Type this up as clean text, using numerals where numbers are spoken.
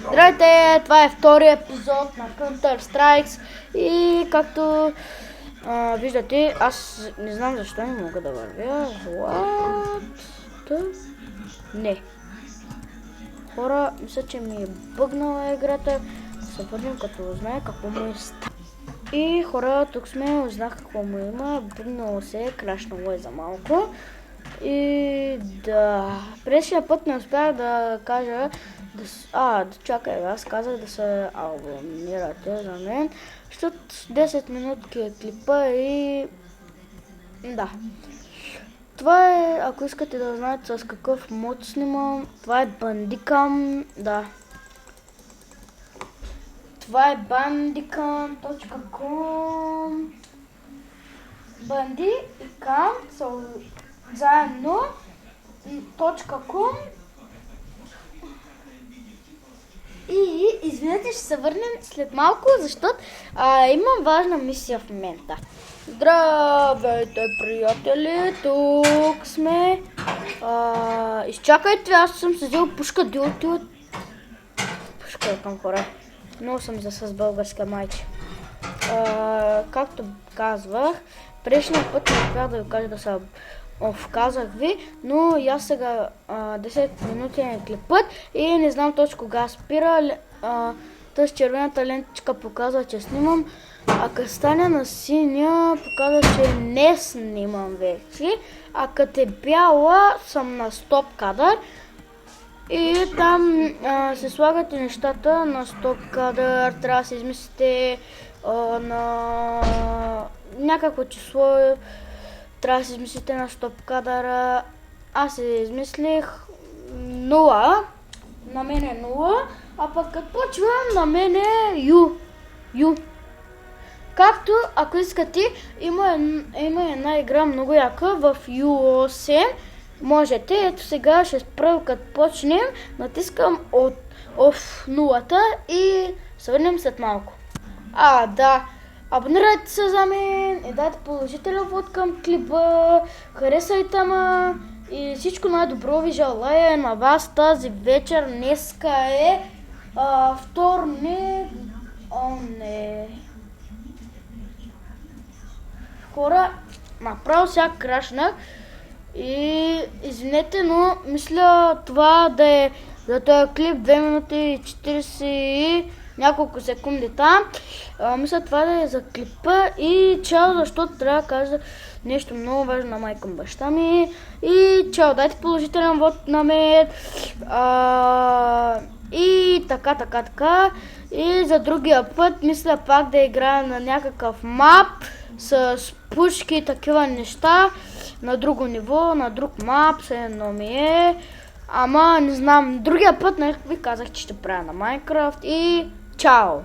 Здравейте, това е втори епизод на Counter Strikes и както виждате, аз не знам защо не мога да вървя. Не. Хора, мисля, че ми е бъгнала играта. Се върнем като знае какво му е става. И хора, тук сме, узнах какво му има. Бъгнало се е, крашнало е за малко. И да, предишния път не успях да кажа, да чакай, аз казах да се абонирате за мен, защото 10 минутки е клипа и да. Това е, ако искате да знаете с какъв мод снимам, това е Bandicam, да. Това е bandicam.com. Bandicam заедно .com. И извинете, ще се върнем след малко, защото имам важна мисия в момента. Здравейте, приятели, тук сме. Изчакайте, аз съм се взел пушка дилти. Пушка към хора. Много съм с българска майче. Както казвах, предишния път не успях да ви кажа да се казах ви, но и аз сега 10 минути е клипът и не знам точно кога спира. Тъс червената лентичка показва, че снимам, а като стане на синя показва, че не снимам вече, а като е бяла съм на стоп кадър и там се слагате нещата на стоп кадър, трябва да се измислите на някакво число. Трябва да си измислите на стоп кадъра. Аз си измислих 0. На мен е 0. А пък като почвам, на мен е U. Както, ако искате, има една игра много яка в U8. Можете, ето сега ще спра, като почнем, натискам от нулата и се върнем след малко. Да. Абонирайте се за мен и дайте положителен вод към клипа, харесайте ма и всичко най-добро ви желая на вас тази вечер. Днеска е вторник. Хора, направо сега крашнах и извинете, но мисля това да е за този клип 2 минути и 40 и няколко секунди там. Мисля това да е за клипа и чао, защото трябва да кажа нещо много важно на майка баща ми. И чао, дайте положителен вод на мен. И така. И за другия път мисля пак да играя на някакъв мап с пушки и такива неща. На друго ниво, на друг мап, се едно ми е. Ама не знам, другия път ви казах, че ще правя на Майнкрафт и чао!